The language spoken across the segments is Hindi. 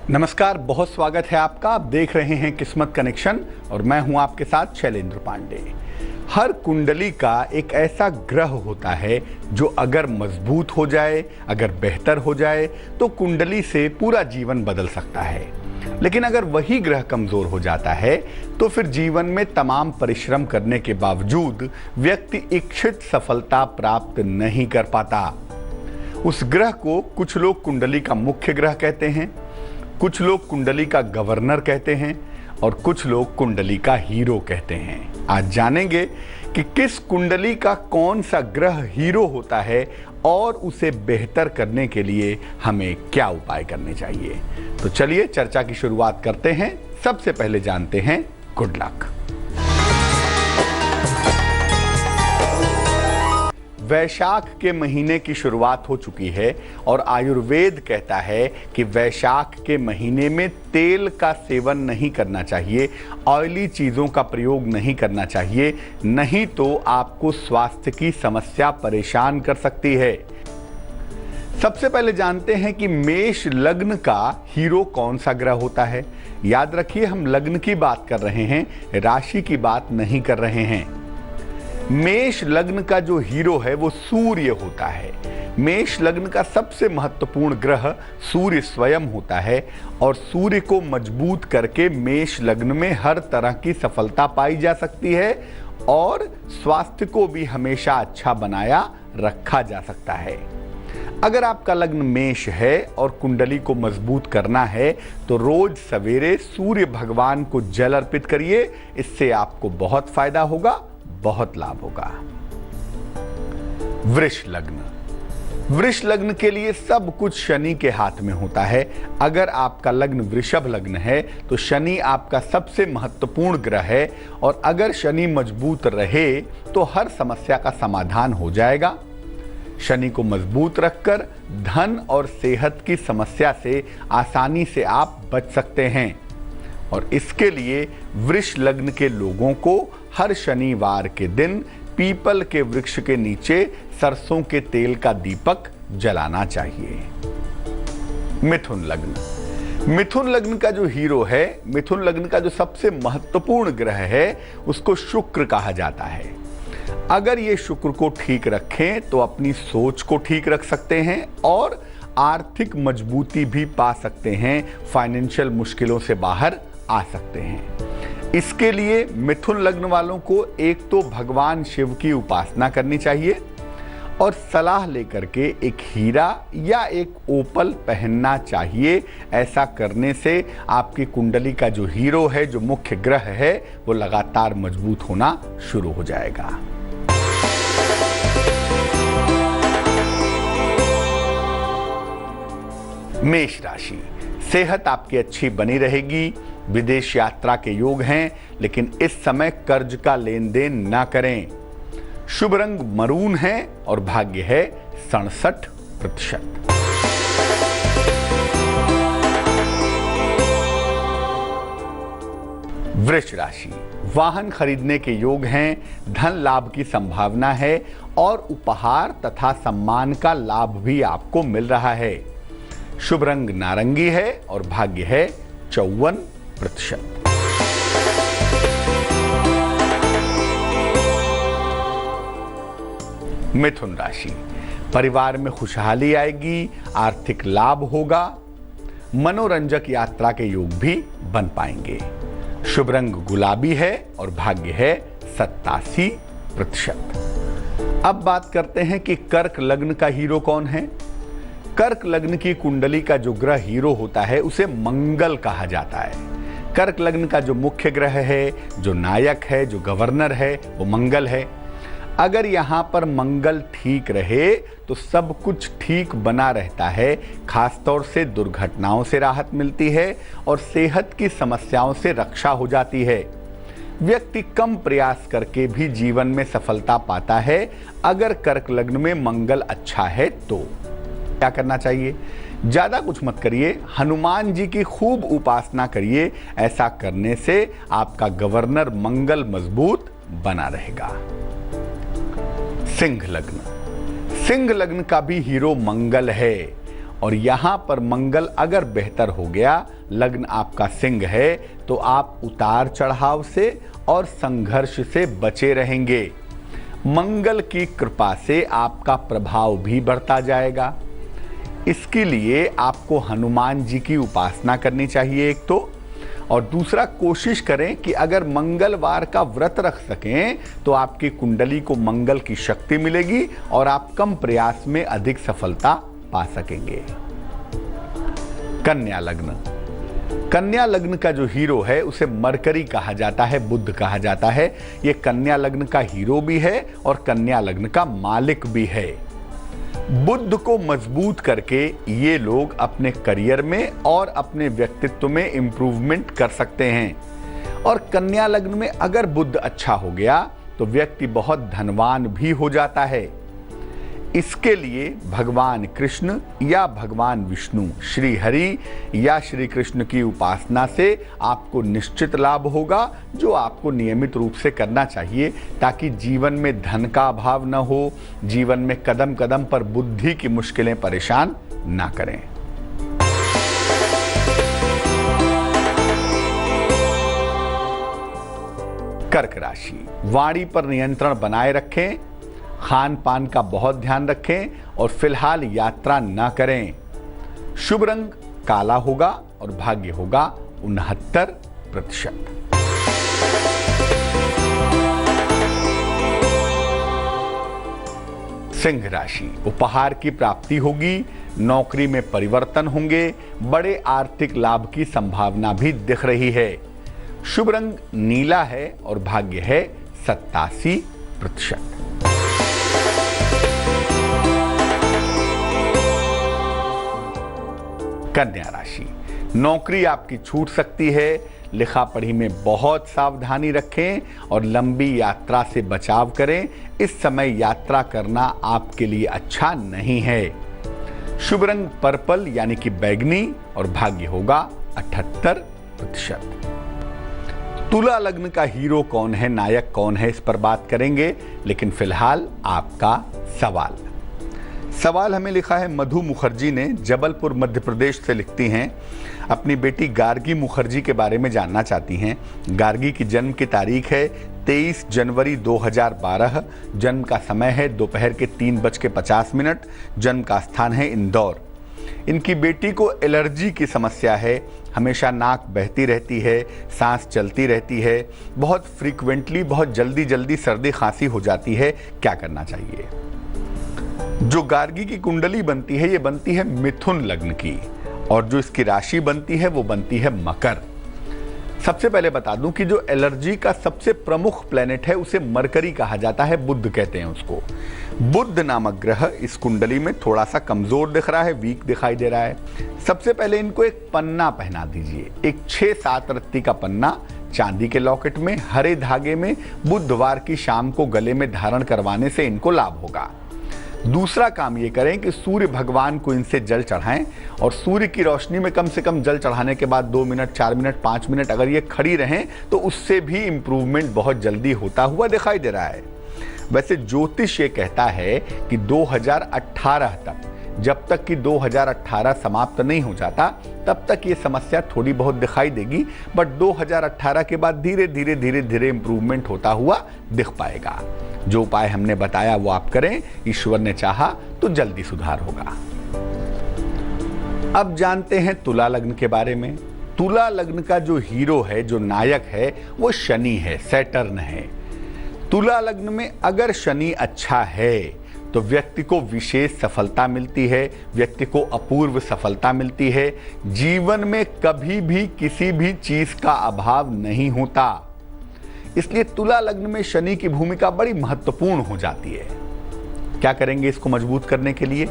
नमस्कार, बहुत स्वागत है आपका। आप देख रहे हैं किस्मत कनेक्शन और मैं हूं आपके साथ शैलेंद्र पांडे। हर कुंडली का एक ऐसा ग्रह होता है जो अगर मजबूत हो जाए, अगर बेहतर हो जाए तो कुंडली से पूरा जीवन बदल सकता है। लेकिन अगर वही ग्रह कमजोर हो जाता है तो फिर जीवन में तमाम परिश्रम करने के बावजूद व्यक्ति इच्छित सफलता प्राप्त नहीं कर पाता। उस ग्रह को कुछ लोग कुंडली का मुख्य ग्रह कहते हैं, कुछ लोग कुंडली का गवर्नर कहते हैं और कुछ लोग कुंडली का हीरो कहते हैं। आज जानेंगे कि किस कुंडली का कौन सा ग्रह हीरो होता है और उसे बेहतर करने के लिए हमें क्या उपाय करने चाहिए। तो चलिए चर्चा की शुरुआत करते हैं। सबसे पहले जानते हैं गुड लक। वैशाख के महीने की शुरुआत हो चुकी है और आयुर्वेद कहता है कि वैशाख के महीने में तेल का सेवन नहीं करना चाहिए, ऑयली चीज़ों का प्रयोग नहीं करना चाहिए, नहीं तो आपको स्वास्थ्य की समस्या परेशान कर सकती है। सबसे पहले जानते हैं कि मेष लग्न का हीरो कौन सा ग्रह होता है। याद रखिए, हम लग्न की बात कर रहे हैं, राशि की बात नहीं कर रहे हैं। मेष लग्न का जो हीरो है वो सूर्य होता है। मेष लग्न का सबसे महत्वपूर्ण ग्रह सूर्य स्वयं होता है और सूर्य को मजबूत करके मेष लग्न में हर तरह की सफलता पाई जा सकती है और स्वास्थ्य को भी हमेशा अच्छा बनाया रखा जा सकता है। अगर आपका लग्न मेष है और कुंडली को मजबूत करना है तो रोज सवेरे सूर्य भगवान को जल अर्पित करिए। इससे आपको बहुत फायदा होगा, बहुत लाभ होगा। वृष लग्न। वृष लग्न के लिए सब कुछ शनि के हाथ में होता है। अगर आपका लग्न वृषभ लग्न है तो शनि आपका सबसे महत्वपूर्ण ग्रह है और अगर शनि मजबूत रहे तो हर समस्या का समाधान हो जाएगा। शनि को मजबूत रखकर धन और सेहत की समस्या से आसानी से आप बच सकते हैं और इसके लिए वृष लग्न के लोगों को हर शनिवार के दिन पीपल के वृक्ष के नीचे सरसों के तेल का दीपक जलाना चाहिए। मिथुन लग्न। मिथुन लग्न का जो हीरो है, मिथुन लग्न का जो सबसे महत्वपूर्ण ग्रह है उसको शुक्र कहा जाता है। अगर ये शुक्र को ठीक रखें तो अपनी सोच को ठीक रख सकते हैं और आर्थिक मजबूती भी पा सकते हैं, फाइनेंशियल मुश्किलों से बाहर आ सकते हैं। इसके लिए मिथुन लग्न वालों को एक तो भगवान शिव की उपासना करनी चाहिए और सलाह लेकर के एक हीरा या एक ओपल पहनना चाहिए। ऐसा करने से आपकी कुंडली का जो हीरो है, जो मुख्य ग्रह है, वो लगातार मजबूत होना शुरू हो जाएगा। मेष राशि। सेहत आपकी अच्छी बनी रहेगी, विदेश यात्रा के योग हैं, लेकिन इस समय कर्ज का लेन देन ना करें। शुभ रंग मरून है और भाग्य है 67%। वृष राशि। वाहन खरीदने के योग हैं, धन लाभ की संभावना है और उपहार तथा सम्मान का लाभ भी आपको मिल रहा है। शुभ रंग नारंगी है और भाग्य है 54%। मिथुन राशि। परिवार में खुशहाली आएगी, आर्थिक लाभ होगा, मनोरंजक यात्रा के योग भी बन पाएंगे। शुभ रंग गुलाबी है और भाग्य है 87%। अब बात करते हैं कि कर्क लग्न का हीरो कौन है। कर्क लग्न की कुंडली का जो ग्रह हीरो होता है उसे मंगल कहा जाता है। कर्क लग्न का जो मुख्य ग्रह है, जो नायक है, जो गवर्नर है, वो मंगल है। अगर यहाँ पर मंगल ठीक रहे तो सब कुछ ठीक बना रहता है। खासतौर से दुर्घटनाओं से राहत मिलती है और सेहत की समस्याओं से रक्षा हो जाती है। व्यक्ति कम प्रयास करके भी जीवन में सफलता पाता है। अगर कर्क लग्न में मंगल अच्छा है तो क्या करना चाहिए? ज्यादा कुछ मत करिए, हनुमान जी की खूब उपासना करिए। ऐसा करने से आपका गवर्नर मंगल मजबूत बना रहेगा। सिंह लग्न। सिंह लग्न का भी हीरो मंगल है और यहां पर मंगल अगर बेहतर हो गया, लग्न आपका सिंह है, तो आप उतार चढ़ाव से और संघर्ष से बचे रहेंगे। मंगल की कृपा से आपका प्रभाव भी बढ़ता जाएगा। इसके लिए आपको हनुमान जी की उपासना करनी चाहिए एक तो, और दूसरा कोशिश करें कि अगर मंगलवार का व्रत रख सकें तो आपकी कुंडली को मंगल की शक्ति मिलेगी और आप कम प्रयास में अधिक सफलता पा सकेंगे। कन्या लग्न। कन्या लग्न का जो हीरो है उसे मरकरी कहा जाता है, बुध कहा जाता है। ये कन्या लग्न का हीरो भी है और कन्या लग्न का मालिक भी है। बुध को मजबूत करके ये लोग अपने करियर में और अपने व्यक्तित्व में इंप्रूवमेंट कर सकते हैं। और कन्या लग्न में अगर बुध अच्छा हो गया तो व्यक्ति बहुत धनवान भी हो जाता है। इसके लिए भगवान कृष्ण या भगवान विष्णु, श्री हरि या श्री कृष्ण की उपासना से आपको निश्चित लाभ होगा, जो आपको नियमित रूप से करना चाहिए ताकि जीवन में धन का अभाव न हो, जीवन में कदम कदम पर बुद्धि की मुश्किलें परेशान ना करें। कर्क राशि। वाणी पर नियंत्रण बनाए रखें, खान पान का बहुत ध्यान रखें और फिलहाल यात्रा न करें। शुभ रंग काला होगा और भाग्य होगा 69%। सिंह राशि। उपहार की प्राप्ति होगी, नौकरी में परिवर्तन होंगे, बड़े आर्थिक लाभ की संभावना भी दिख रही है। शुभ रंग नीला है और भाग्य है 87%। कन्या राशि। नौकरी आपकी छूट सकती है, लिखा पढ़ी में बहुत सावधानी रखें और लंबी यात्रा से बचाव करें। इस समय यात्रा करना आपके लिए अच्छा नहीं है। शुभ रंग पर्पल यानी कि बैगनी और भाग्य होगा 78%। तुला लग्न का हीरो कौन है, नायक कौन है, इस पर बात करेंगे, लेकिन फिलहाल आपका सवाल हमें लिखा है मधु मुखर्जी ने, जबलपुर मध्य प्रदेश से लिखती हैं। अपनी बेटी गार्गी मुखर्जी के बारे में जानना चाहती हैं। गार्गी की जन्म की तारीख है 23 जनवरी 2012। जन्म का समय है दोपहर के 3:50। जन्म का स्थान है इंदौर। इनकी बेटी को एलर्जी की समस्या है, हमेशा नाक बहती रहती है, सांस चलती रहती है, बहुत फ्रीक्वेंटली, बहुत जल्दी सर्दी खांसी हो जाती है। क्या करना चाहिए? जो गार्गी की कुंडली बनती है, ये बनती है मिथुन लग्न की, और जो इसकी राशि बनती है वो बनती है मकर। सबसे पहले बता दूं कि जो एलर्जी का सबसे प्रमुख प्लेनेट है उसे मरकरी कहा जाता है, बुध कहते हैं उसको। बुध नामक ग्रह इस कुंडली में थोड़ा सा कमजोर दिख रहा है, वीक दिखाई दे रहा है। सबसे पहले इनको एक पन्ना पहना दीजिए, एक 6-7 रत्ती का पन्ना चांदी के लॉकेट में हरे धागे में बुधवार की शाम को गले में धारण करवाने से इनको लाभ होगा। दूसरा काम ये करें कि सूर्य भगवान को इनसे जल चढ़ाएं और सूर्य की रोशनी में कम से कम जल चढ़ाने के बाद 2 मिनट, 4 मिनट, 5 मिनट अगर ये खड़ी रहें तो उससे भी इम्प्रूवमेंट बहुत जल्दी होता हुआ दिखाई दे रहा है। वैसे ज्योतिष ये कहता है कि 2018 तक, जब तक कि 2018 समाप्त नहीं हो जाता तब तक ये समस्या थोड़ी बहुत दिखाई देगी, बट 2018 के बाद धीरे धीरे इम्प्रूवमेंट होता हुआ दिख पाएगा। जो उपाय हमने बताया वो आप करें, ईश्वर ने चाहा तो जल्दी सुधार होगा। अब जानते हैं तुला लग्न के बारे में। तुला लग्न का जो हीरो है, जो नायक है, वो शनि है, सैटर्न है। तुला लग्न में अगर शनि अच्छा है तो व्यक्ति को विशेष सफलता मिलती है, व्यक्ति को अपूर्व सफलता मिलती है। जीवन में कभी भी किसी भी चीज का अभाव नहीं होता। इसलिए तुला लग्न में शनि की भूमिका बड़ी महत्वपूर्ण हो जाती है। क्या करेंगे इसको मजबूत करने के लिए?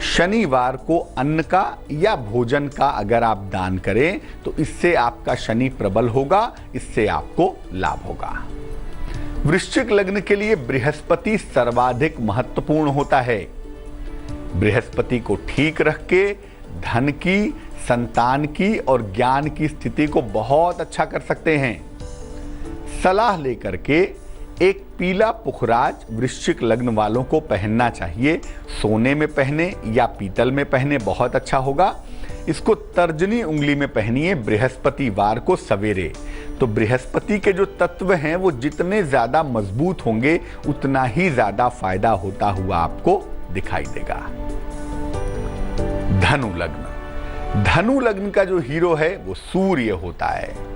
शनिवार को अन्न का या भोजन का अगर आप दान करें तो इससे आपका शनि प्रबल होगा, इससे आपको लाभ होगा। वृश्चिक लग्न के लिए बृहस्पति सर्वाधिक महत्वपूर्ण होता है। बृहस्पति को ठीक रख के धन की, संतान की और ज्ञान की स्थिति को बहुत अच्छा कर सकते हैं। सलाह लेकर के एक पीला पुखराज वृश्चिक लग्न वालों को पहनना चाहिए। सोने में पहने या पीतल में पहने बहुत अच्छा होगा। इसको तर्जनी उंगली में पहनिए बृहस्पतिवार को सवेरे। तो बृहस्पति के जो तत्व हैं वो जितने ज्यादा मजबूत होंगे उतना ही ज्यादा फायदा होता हुआ आपको दिखाई देगा। धनु लग्न। धनु लग्न का जो हीरो है वो सूर्य होता है।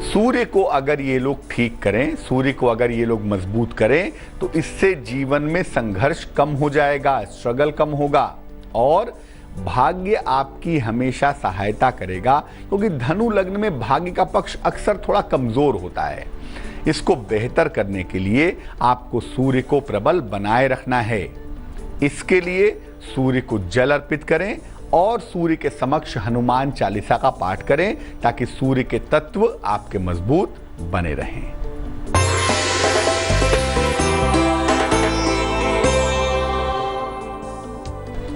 सूर्य को अगर ये लोग ठीक करें, सूर्य को अगर ये लोग मजबूत करें तो इससे जीवन में संघर्ष कम हो जाएगा, स्ट्रगल कम होगा और भाग्य आपकी हमेशा सहायता करेगा, क्योंकि धनु लग्न में भाग्य का पक्ष अक्सर थोड़ा कमजोर होता है। इसको बेहतर करने के लिए आपको सूर्य को प्रबल बनाए रखना है। इसके लिए सूर्य को जल अर्पित करें और सूर्य के समक्ष हनुमान चालीसा का पाठ करें ताकि सूर्य के तत्व आपके मजबूत बने रहें।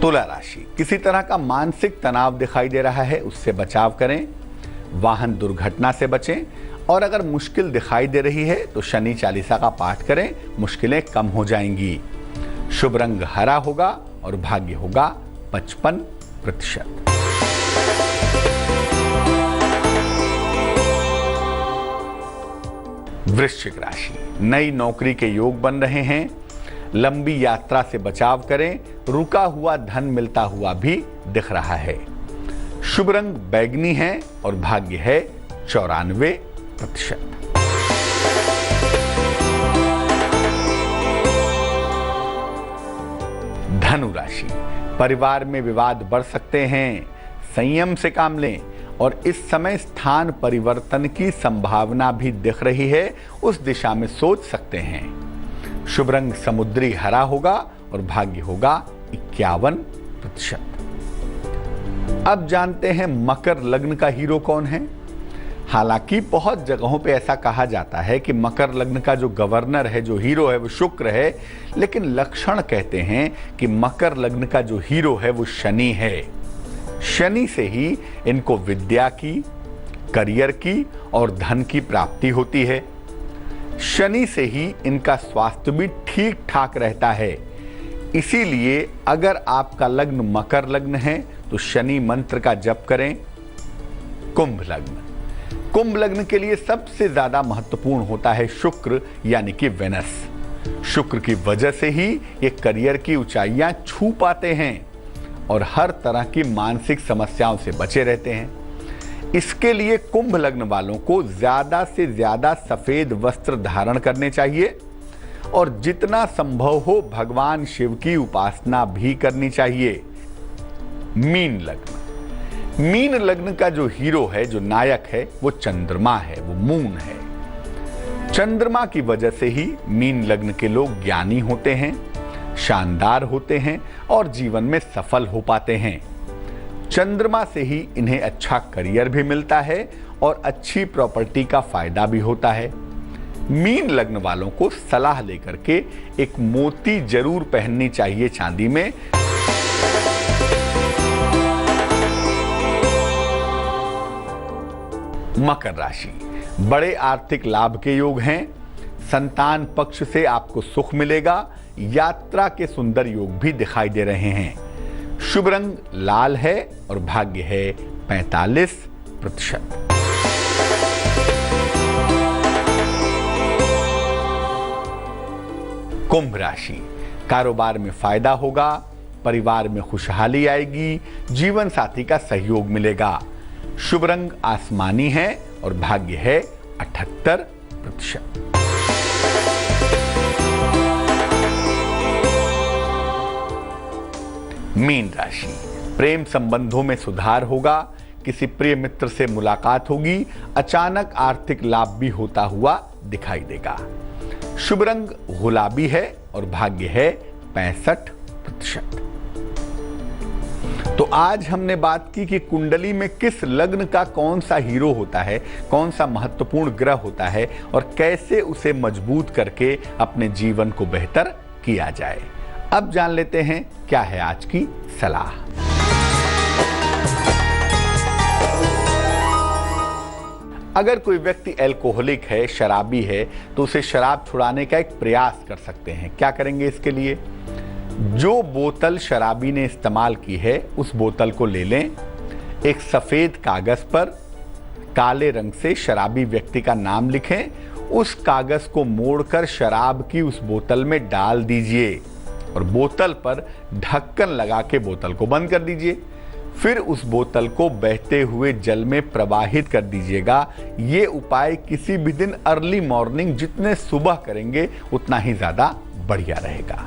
तुला राशि। किसी तरह का मानसिक तनाव दिखाई दे रहा है, उससे बचाव करें। वाहन दुर्घटना से बचें और अगर मुश्किल दिखाई दे रही है तो शनि चालीसा का पाठ करें, मुश्किलें कम हो जाएंगी। शुभ रंग हरा होगा और भाग्य होगा 55%। वृश्चिक राशि। नई नौकरी के योग बन रहे हैं। लंबी यात्रा से बचाव करें। रुका हुआ धन मिलता हुआ भी दिख रहा है। शुभ रंग बैगनी है और भाग्य है 94%। धनु राशि। परिवार में विवाद बढ़ सकते हैं, संयम से काम लें और इस समय स्थान परिवर्तन की संभावना भी दिख रही है, उस दिशा में सोच सकते हैं। शुभ रंग समुद्री हरा होगा और भाग्य होगा 51%। अब जानते हैं मकर लग्न का हीरो कौन है। हालांकि बहुत जगहों पे ऐसा कहा जाता है कि मकर लग्न का जो गवर्नर है, जो हीरो है वो शुक्र है, लेकिन लक्षण कहते हैं कि मकर लग्न का जो हीरो है वो शनि है। शनि से ही इनको विद्या की, करियर की और धन की प्राप्ति होती है। शनि से ही इनका स्वास्थ्य भी ठीक ठाक रहता है। इसीलिए अगर आपका लग्न मकर लग्न है तो शनि मंत्र का जप करें। कुंभ लग्न। कुंभ लग्न के लिए सबसे ज्यादा महत्वपूर्ण होता है शुक्र यानी कि वेनस। शुक्र की वजह से ही ये करियर की ऊंचाइयां छू पाते हैं और हर तरह की मानसिक समस्याओं से बचे रहते हैं। इसके लिए कुंभ लग्न वालों को ज्यादा से ज्यादा सफेद वस्त्र धारण करने चाहिए और जितना संभव हो भगवान शिव की उपासना भी करनी चाहिए। मीन लग्न। मीन लग्न का जो हीरो है, जो नायक है, वो चंद्रमा है, वो मून है। चंद्रमा की वजह से ही मीन लग्न के लोग ज्ञानी होते हैं, शानदार होते हैं और जीवन में सफल हो पाते हैं। चंद्रमा से ही इन्हें अच्छा करियर भी मिलता है और अच्छी प्रॉपर्टी का फायदा भी होता है। मीन लग्न वालों को सलाह लेकर के एक मोती जरूर पहननी चाहिए चांदी में। मकर राशि। बड़े आर्थिक लाभ के योग हैं। संतान पक्ष से आपको सुख मिलेगा। यात्रा के सुंदर योग भी दिखाई दे रहे हैं। शुभ रंग लाल है और भाग्य है 45%। कुंभ राशि। कारोबार में फायदा होगा, परिवार में खुशहाली आएगी, जीवन साथी का सहयोग मिलेगा। शुभ रंग आसमानी है और भाग्य है 78%। मीन राशि। प्रेम संबंधों में सुधार होगा, किसी प्रिय मित्र से मुलाकात होगी, अचानक आर्थिक लाभ भी होता हुआ दिखाई देगा। शुभ रंग गुलाबी है और भाग्य है 65%। तो आज हमने बात की कि कुंडली में किस लग्न का कौन सा हीरो होता है, कौन सा महत्वपूर्ण ग्रह होता है और कैसे उसे मजबूत करके अपने जीवन को बेहतर किया जाए। अब जान लेते हैं क्या है आज की सलाह। अगर कोई व्यक्ति अल्कोहलिक है, शराबी है, तो उसे शराब छुड़ाने का एक प्रयास कर सकते हैं। क्या करेंगे इसके लिए? जो बोतल शराबी ने इस्तेमाल की है उस बोतल को ले लें, एक सफेद कागज पर काले रंग से शराबी व्यक्ति का नाम लिखें, उस कागज को मोड़कर शराब की उस बोतल में डाल दीजिए और बोतल पर ढक्कन लगा के बोतल को बंद कर दीजिए। फिर उस बोतल को बहते हुए जल में प्रवाहित कर दीजिएगा। ये उपाय किसी भी दिन अर्ली मॉर्निंग जितने सुबह करेंगे उतना ही ज्यादा बढ़िया रहेगा।